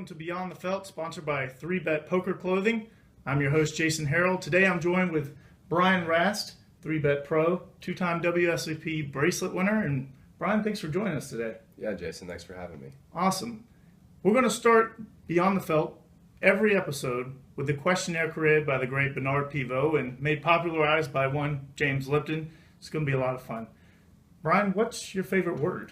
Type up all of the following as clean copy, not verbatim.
to Beyond the Felt, sponsored by 3Bet Poker Clothing. I'm your host, Jason Harrell. Today I'm joined with Brian Rast, 3Bet Pro, two-time WSOP bracelet winner. And Brian, thanks for joining us today. Yeah, Jason, thanks for having me. Awesome. We're going to start Beyond the Felt every episode with the questionnaire created by the great Bernard Pivot and made popularized by one James Lipton. It's going to be a lot of fun. Brian, what's your favorite word?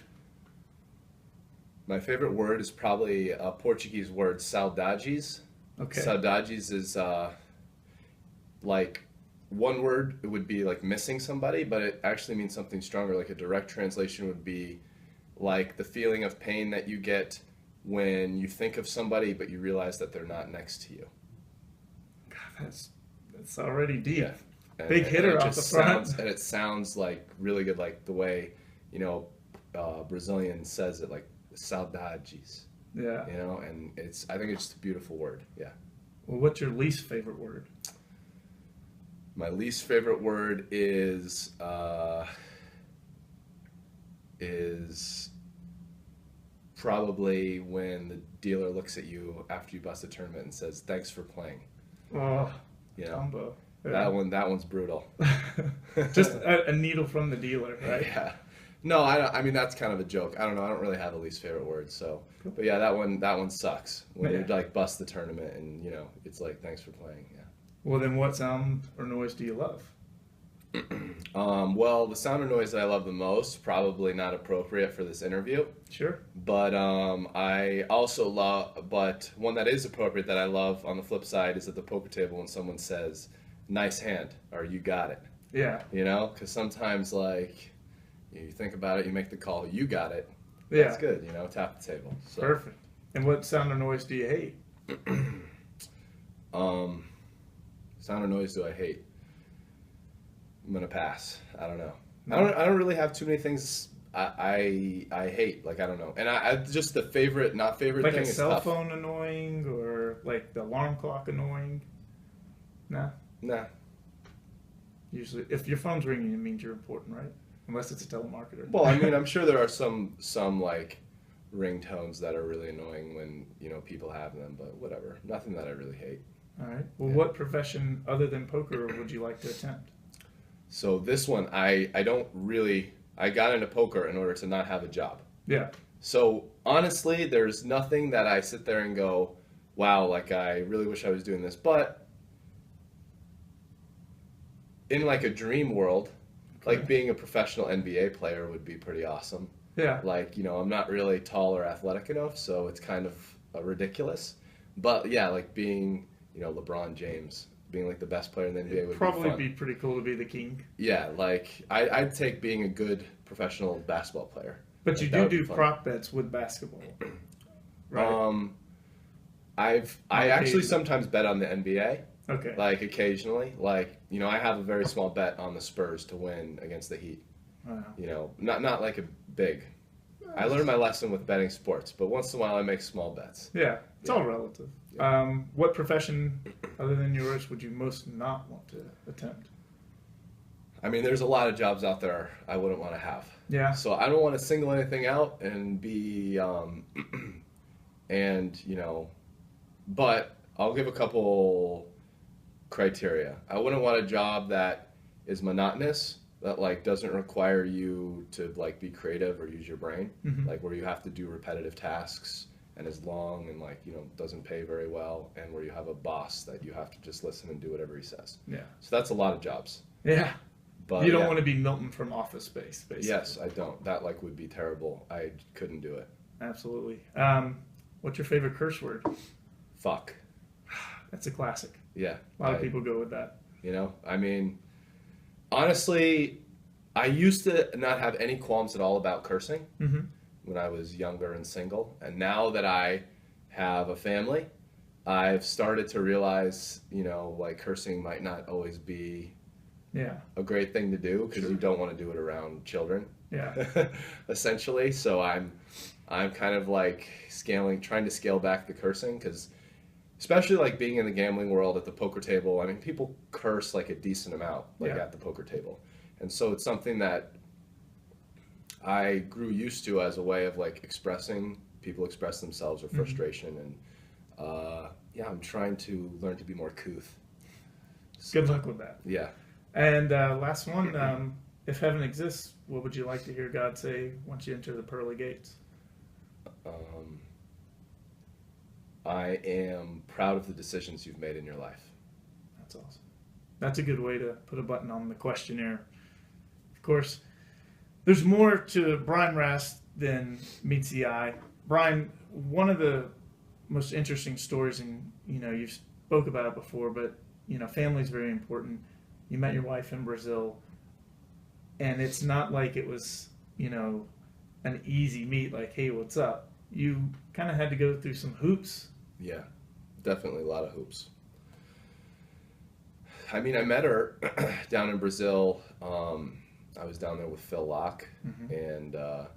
My favorite word is probably a Portuguese word, saudades. Okay. Saudades is like one word. It would be like missing somebody, but it actually means something stronger. Like a direct translation would be like the feeling of pain that you get when you think of somebody, but you realize that they're not next to you. God, that's already deep. Yeah. And, Big hitter off the front. And it sounds like really good, like the way, Brazilian says it, like saudades. Yeah. And I think it's just a beautiful word. Yeah. Well, what's your least favorite word? My least favorite word is probably when the dealer looks at you after you bust a tournament and says, "Thanks for playing." Oh, combo. Yeah. That one's brutal. Just a needle from the dealer, right? Yeah. No, I mean that's kind of a joke. I don't know. I don't really have a least favorite word. So, but yeah, that one sucks when you like bust the tournament and it's like, "Thanks for playing." Yeah. Well, then what sound or noise do you love? Well, the sound or noise that I love the most, probably not appropriate for this interview. Sure. But I also love, but one that is appropriate that I love on the flip side is at the poker table when someone says, "Nice hand," or "You got it." Yeah. Because sometimes like you think about it, you make the call, "You got it." Yeah. That's good. Tap the table. So. Perfect. And what sound or noise do you hate? Sound or noise do I hate? I'm gonna pass. I don't know. I don't really have too many things I hate. Like I don't know. And I just the favorite, not favorite like thing a is cell tough. phone annoying or like the alarm clock annoying? Nah. Nah. Usually, if your phone's ringing, it means you're important, right? Unless it's a telemarketer. Well, I mean, I'm sure there are some like ringtones that are really annoying when people have them, but whatever. Nothing that I really hate. All right. Well, what profession other than poker would you like to attempt? So this one, I got into poker in order to not have a job. Yeah. So honestly, there's nothing that I sit there and go, "Wow, like I really wish I was doing this." But in like a dream world, like being a professional NBA player would be pretty awesome. Yeah. Like, I'm not really tall or athletic enough, so it's kind of ridiculous. But yeah, like being, LeBron James, being like the best player in the NBA would probably be fun. pretty cool to be the king. Yeah, like I'd take being a good professional basketball player. But like, you do prop bets with basketball, right? I actually sometimes bet on the NBA. Okay. Like occasionally, like I have a very small bet on the Spurs to win against the Heat. Wow. Not like a big. I learned my lesson with betting sports, but once in a while I make small bets. Yeah, it's all relative. Yeah. What profession other than yours would you most not want to attempt? I mean, there's a lot of jobs out there I wouldn't want to have. Yeah. So I don't want to single anything out and be, but I'll give a couple criteria. I wouldn't want a job that is monotonous, that like doesn't require you to like be creative or use your brain, like where you have to do repetitive tasks and is long and like doesn't pay very well, and where you have a boss that you have to just listen and do whatever he says. Yeah. So that's a lot of jobs. Yeah. But you don't want to be Milton from Office Space, basically. Yes, I don't. That like would be terrible. I couldn't do it. Absolutely. What's your favorite curse word? Fuck. That's a classic. Yeah. A lot of people go with that. I mean, honestly, I used to not have any qualms at all about cursing when I was younger and single. And now that I have a family, I've started to realize, like cursing might not always be a great thing to do because you don't want to do it around children. Yeah. Essentially. So I'm kind of like trying to scale back the cursing because especially like being in the gambling world at the poker table, I mean, people curse like a decent amount at the poker table. And so it's something that I grew used to as a way of like people express themselves or frustration. Yeah, I'm trying to learn to be more couth. Good luck with that. Yeah. And last one, if heaven exists, what would you like to hear God say once you enter the pearly gates? I am proud of the decisions you've made in your life. That's awesome. That's a good way to put a button on the questionnaire. Of course, there's more to Brian Rast than meets the eye. Brian, one of the most interesting stories, and you've spoke about it before, but family is very important. You met your wife in Brazil, and it's not like it was an easy meet. Like, hey, what's up? You kind of had to go through some hoops. Yeah, definitely a lot of hoops. I mean, I met her down in Brazil. I was down there with Phil Locke, and I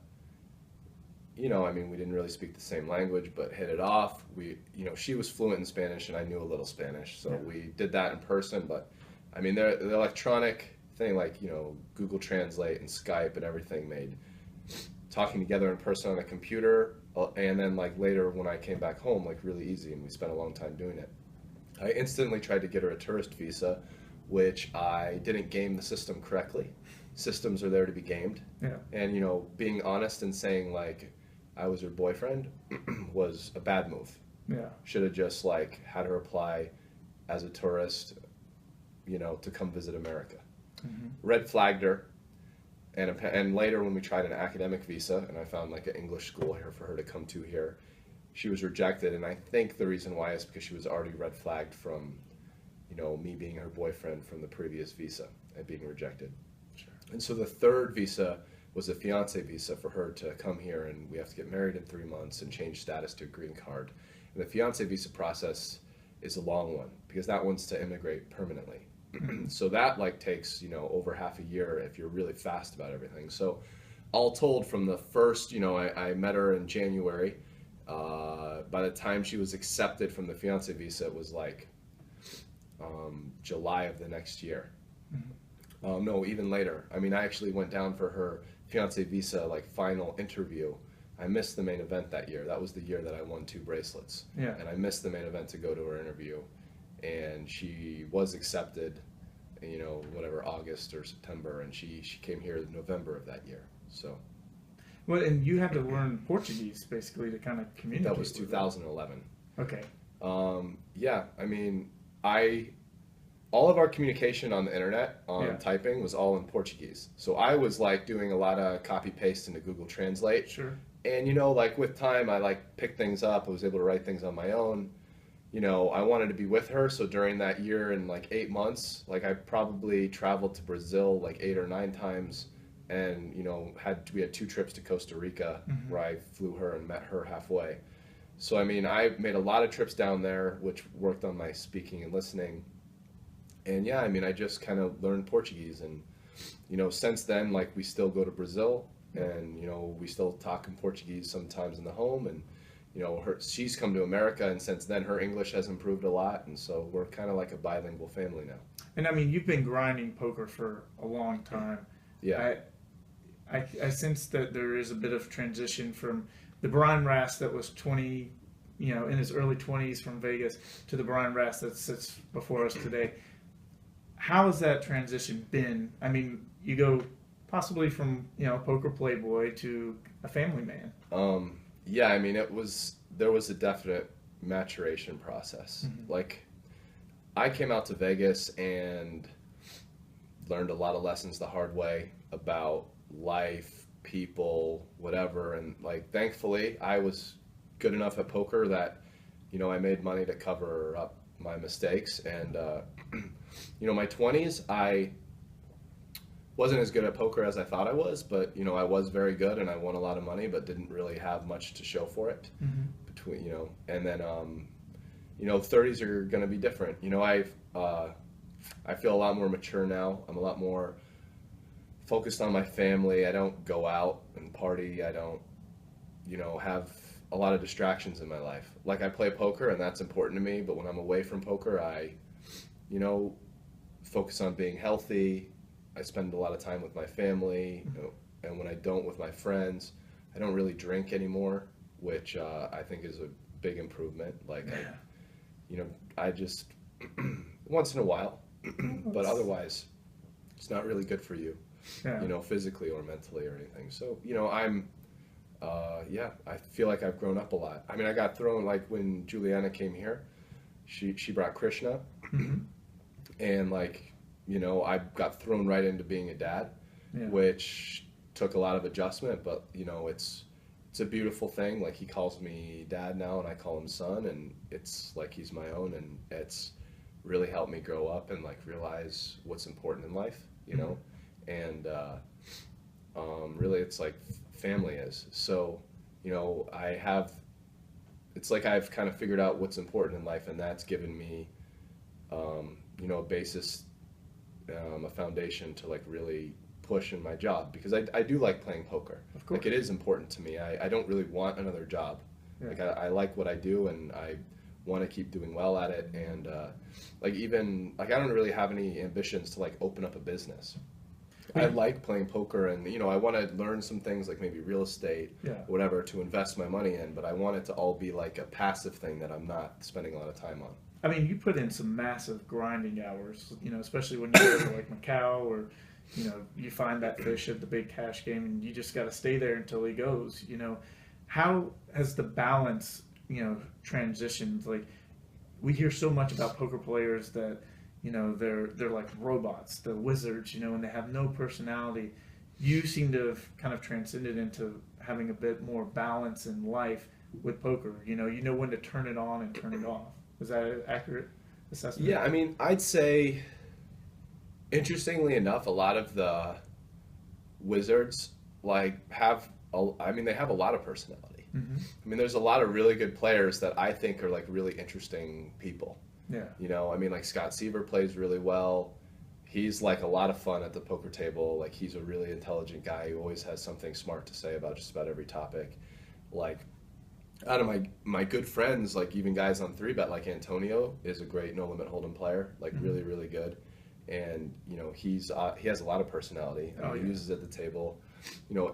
mean, we didn't really speak the same language, but hit it off. She was fluent in Spanish, and I knew a little Spanish, so we did that in person. But I mean, the electronic thing, like Google Translate and Skype and everything, made talking together in person on a computer, and then like later when I came back home, like really easy, and we spent a long time doing it. I instantly tried to get her a tourist visa, which I didn't game the system correctly. Systems are there to be gamed. Yeah. And being honest and saying like I was her boyfriend was a bad move. Yeah. Should have just like had her apply as a tourist, to come visit America. Red flagged her, and later when we tried an academic visa, and I found like an English school here for her to come to here, she was rejected. And I think the reason why is because she was already red flagged from, me being her boyfriend from the previous visa and being rejected. Sure. And so the third visa was a fiance visa for her to come here, and we have to get married in 3 months and change status to a green card. And the fiance visa process is a long one because that one's to immigrate permanently. So that like takes over half a year if you're really fast about everything. So all told, from the first I met her in January, by the time she was accepted from the fiance visa, it was like July of the next year. No, even later. I mean, I actually went down for her fiance visa like final interview. I missed the main event that year. That was the year that I won 2 bracelets. Yeah. And I missed the main event to go to her interview, and she was accepted, whatever, August or September, and she came here in November of that year. So. Well, and you had to learn Portuguese basically to kind of communicate. That was 2011. Okay. Yeah, I mean, all of our communication on the internet, typing, was all in Portuguese. So I was like doing a lot of copy paste into Google Translate. Sure. And like with time, I like picked things up. I was able to write things on my own. I wanted to be with her. So during that year and like 8 months, like I probably traveled to Brazil like 8 or 9 times, and we had 2 trips to Costa Rica where I flew her and met her halfway. So I mean, I made a lot of trips down there, which worked on my speaking and listening. And yeah, I mean, I just kind of learned Portuguese, and since then, like, we still go to Brazil, and we still talk in Portuguese sometimes in the home, and she's come to America, and since then her English has improved a lot, and so we're kind of like a bilingual family now. And I mean, you've been grinding poker for a long time. Yeah. I sense that there is a bit of transition from the Brian Rast that was 20, in his early 20s from Vegas, to the Brian Rast that sits before us today. How has that transition been? I mean, you go possibly from poker playboy to a family man. Yeah, I mean, there was a definite maturation process. Like, I came out to Vegas and learned a lot of lessons the hard way about life, people, whatever, and like thankfully I was good enough at poker that I made money to cover up my mistakes. And my 20s, I wasn't as good at poker as I thought I was, but I was very good, and I won a lot of money, but didn't really have much to show for it. Between and then 30s are going to be different. I feel a lot more mature now. I'm a lot more focused on my family. I don't go out and party. I don't have a lot of distractions in my life. Like, I play poker, and that's important to me, but when I'm away from poker, I focus on being healthy. I spend a lot of time with my family, and when I don't, with my friends. I don't really drink anymore, which I think is big improvement. Like, Yeah. I just once in a while, but That's- otherwise, it's not really good for you, Yeah. physically or mentally or anything. So, yeah, I feel like I've grown up a lot. I mean, I got thrown like when Juliana came here, she brought Krishna, Hmm. and like, I got thrown right into being a dad, Yeah. which took a lot of adjustment, but it's a beautiful thing. Like he calls me dad now, and I call him son, and it's like he's my own, and it's really helped me grow up and like realize what's important in life, and really it's like family is. So, I have, it's like I've kind of figured out what's important in life, and that's given me, a basis, a foundation to like really push in my job, because I do like playing poker. Of course. Like it is important to me. I don't really want another job. Yeah. Like I like what I do, and I want to keep doing well at it. And like even like I don't really have any ambitions to like open up a business. I like playing poker, and I want to learn some things like maybe real estate, Yeah. or whatever, to invest my money in. But I want it to all be like a passive thing that I'm not spending a lot of time on. I mean, you put in some massive grinding hours, especially when you go to like Macau, or, you find that fish at the big cash game, and you just got to stay there until he goes. How has the balance, transitioned? Like, we hear so much about poker players that, they're like robots, the wizards, and they have no personality. You seem to have kind of transcended into having a bit more balance in life with poker. You know when to turn it on and turn it off. Is that an accurate assessment? Yeah, I mean, I'd say, interestingly enough, a lot of the wizards like they have a lot of personality. Mm-hmm. I mean, there's a lot of really good players that I think are like really interesting people. Yeah. I mean, like Scott Seaver plays really well. He's like a lot of fun at the poker table. Like he's a really intelligent guy who always has something smart to say about just about every topic. Like out of my good friends, like even guys on 3Bet, like Antonio is a great no limit hold'em player, like really, really good. And he has a lot of personality. He uses it at the table.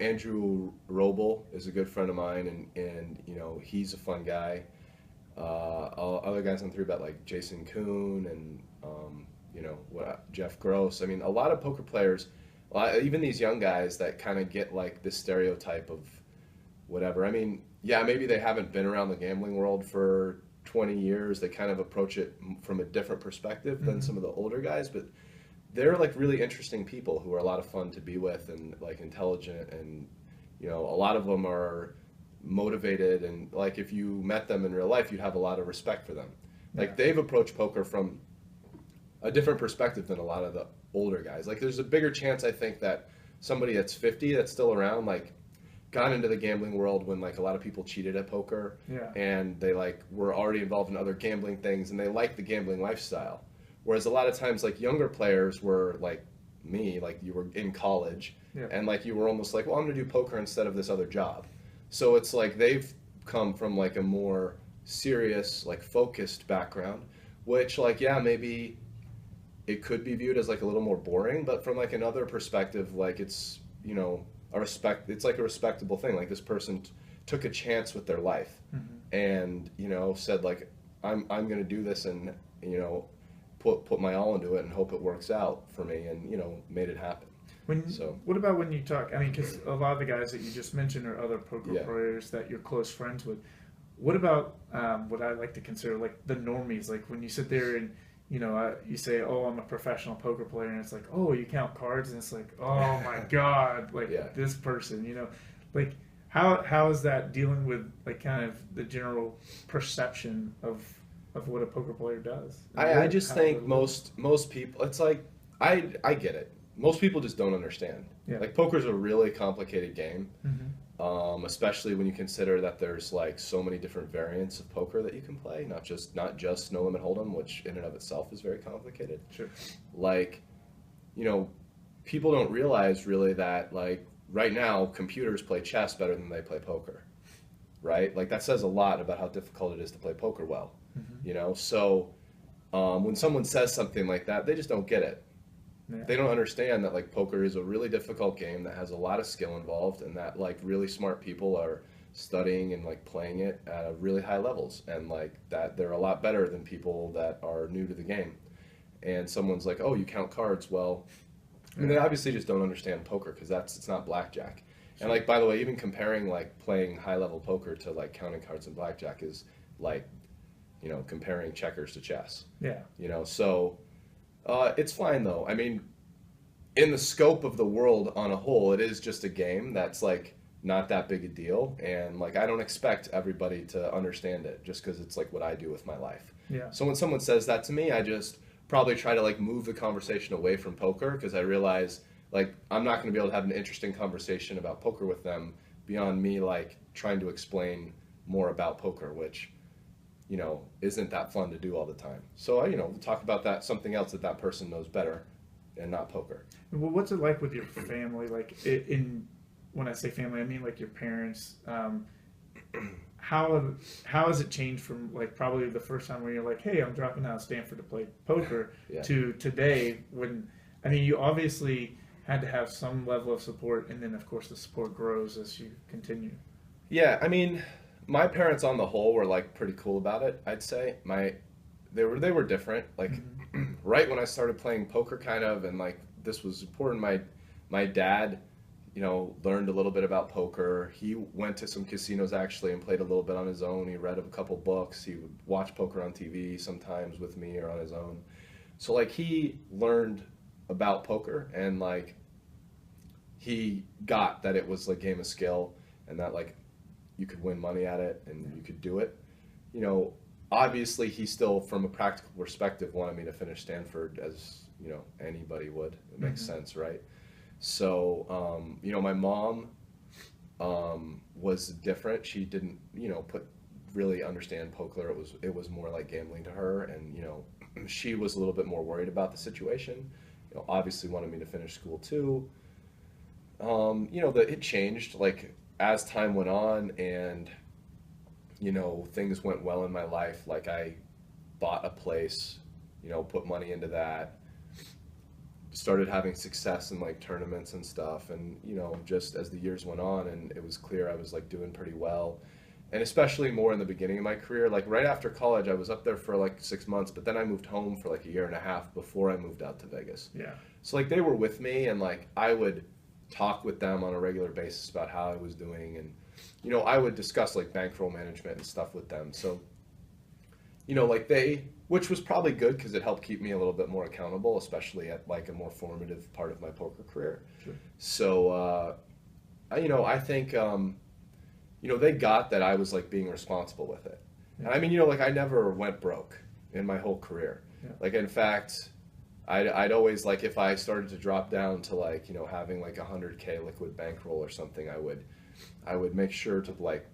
Andrew Roble is a good friend of mine, and he's a fun guy. Other guys on 3Bet like Jason Kuhn and Jeff Gross. I mean, a lot of poker players, even these young guys that kind of get like this stereotype of whatever. I mean, yeah, maybe they haven't been around the gambling world for 20 years. They kind of approach it from a different perspective than some of the older guys, but they're like really interesting people who are a lot of fun to be with, and like intelligent, and a lot of them are motivated, and like if you met them in real life, you'd have a lot of respect for them. Like they've approached poker from a different perspective than a lot of the older guys. Like there's a bigger chance, I think, that somebody that's 50 that's still around like got into the gambling world when like a lot of people cheated at poker, and they like were already involved in other gambling things, and they like the gambling lifestyle. Whereas a lot of times like younger players were like me, like you were in college, and like you were almost like, well, I'm gonna do poker instead of this other job. So it's like they've come from like a more serious, like focused background, which like, yeah, maybe it could be viewed as like a little more boring, but from like another perspective, like it's, it's like a respectable thing. Like this person took a chance with their life, and, said like, I'm going to do this, and, put my all into it and hope it works out for me, and, made it happen. What about when you talk? I mean, because a lot of the guys that you just mentioned are other poker players that you're close friends with. What about what I like to consider like the normies? Like when you sit there and you say, "Oh, I'm a professional poker player," and it's like, "Oh, you count cards," and it's like, "Oh my god, like this person," like how is that dealing with like kind of the general perception of what a poker player does? I just think most people, it's like I get it. Most people just don't understand. Like poker's a really complicated game, especially when you consider that there's like so many different variants of poker that you can play, not just no limit hold'em, which in and of itself is very complicated. Sure. Like, people don't realize really that like right now computers play chess better than they play poker, right? Like that says a lot about how difficult it is to play poker well, So when someone says something like that, they just don't get it. They don't understand that like poker is a really difficult game that has a lot of skill involved, and that like really smart people are studying and like playing it at really high levels, and like that they're a lot better than people that are new to the game. And someone's like, "Oh, you count cards?" Well, I mean, they obviously just don't understand poker because it's not blackjack. And like, by the way, even comparing like playing high level poker to like counting cards in blackjack is like, comparing checkers to chess. Yeah. So it's fine though. I mean, in the scope of the world on a whole, it is just a game that's like not that big a deal, and like I don't expect everybody to understand it just because it's like what I do with my life. Yeah. So when someone says that to me, I just probably try to like move the conversation away from poker because I realize like I'm not going to be able to have an interesting conversation about poker with them beyond me like trying to explain more about poker, which isn't that fun to do all the time. So we'll talk about that, something else that person knows better, and not poker. Well, what's it like with your family? Like when I say family, I mean like your parents. How has it changed from like probably the first time where you're like, hey, I'm dropping out of Stanford to play poker Yeah. to today when, I mean, you obviously had to have some level of support, and then of course the support grows as you continue. Yeah, I mean, my parents on the whole were like pretty cool about it, I'd say. They were different. Like right when I started playing poker kind of, and like this was important, my dad, learned a little bit about poker. He went to some casinos actually and played a little bit on his own. He read a couple books. He would watch poker on TV sometimes with me or on his own. So like he learned about poker, and like he got that it was like game of skill, and that like you could win money at it and you could do it. Obviously he still from a practical perspective wanted me to finish Stanford as anybody would. It makes sense, right? So my mom was different. She didn't really understand poker. It was more like gambling to her, and she was a little bit more worried about the situation. Obviously wanted me to finish school too. It changed like as time went on, and things went well in my life. Like I bought a place, put money into that, started having success in like tournaments and stuff, and just as the years went on and it was clear I was like doing pretty well. And especially more in the beginning of my career, like right after college, I was up there for like 6 months, but then I moved home for like a year and a half before I moved out to Vegas. Yeah. So like they were with me, and like I would talk with them on a regular basis about how I was doing, and I would discuss like bankroll management and stuff with them. So like which was probably good because it helped keep me a little bit more accountable, especially at like a more formative part of my poker career. Sure. So I think they got that I was like being responsible with it. Yeah. And I mean, like I never went broke in my whole career. Yeah. Like in fact, I'd always like if I started to drop down to like having like 100K liquid bankroll or something, I would make sure to like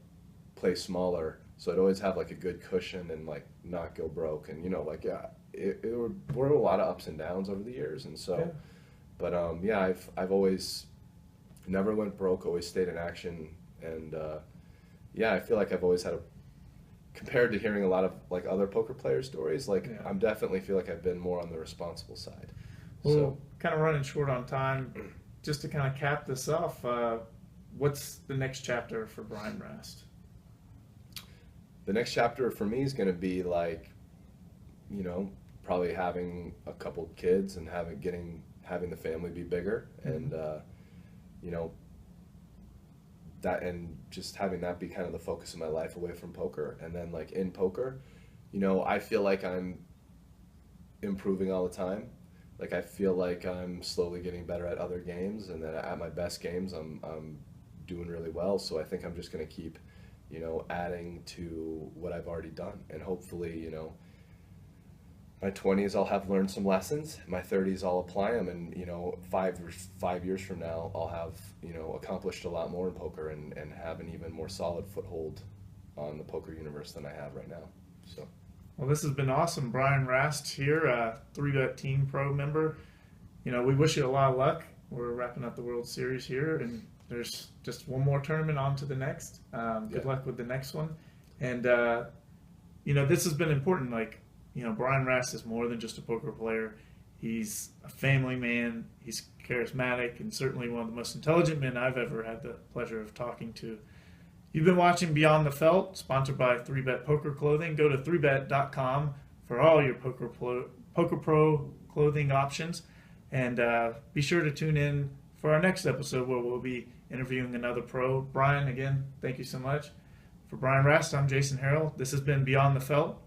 play smaller, so I'd always have like a good cushion and like not go broke. And like were a lot of ups and downs over the years, and so Yeah. but I've always never went broke, always stayed in action, and I feel like I've always had compared to hearing a lot of like other poker player stories, like Yeah. I'm definitely feel like I've been more on the responsible side. Well, So kind of running short on time. Just to kind of cap this off, what's the next chapter for Brian Rast? the next chapter for me is going to be like, probably having a couple kids and having the family be bigger, and that, and just having that be kind of the focus of my life away from poker. And then like in poker, I feel like I'm improving all the time. Like I feel like I'm slowly getting better at other games, and that at my best games I'm doing really well. So I think I'm just going to keep adding to what I've already done, and hopefully my 20s I'll have learned some lessons, my 30s I'll apply them, and 5 years from now I'll have accomplished a lot more in poker, and have an even more solid foothold on the poker universe than I have right now. So Well, this has been awesome. Brian Rast here, 3-Bet Team Pro member. We wish you a lot of luck. We're wrapping up the World Series here, and there's just one more tournament on to the next. Good luck with the next one. And, this has been important. Like, Brian Rast is more than just a poker player. He's a family man. He's charismatic, and certainly one of the most intelligent men I've ever had the pleasure of talking to. You've been watching Beyond the Felt, sponsored by 3Bet Poker Clothing. Go to 3bet.com for all your Poker Pro clothing options. And be sure to tune in for our next episode where we'll be interviewing another pro. Brian, again, thank you so much. For Brian Rast, I'm Jason Harrell. This has been Beyond the Felt.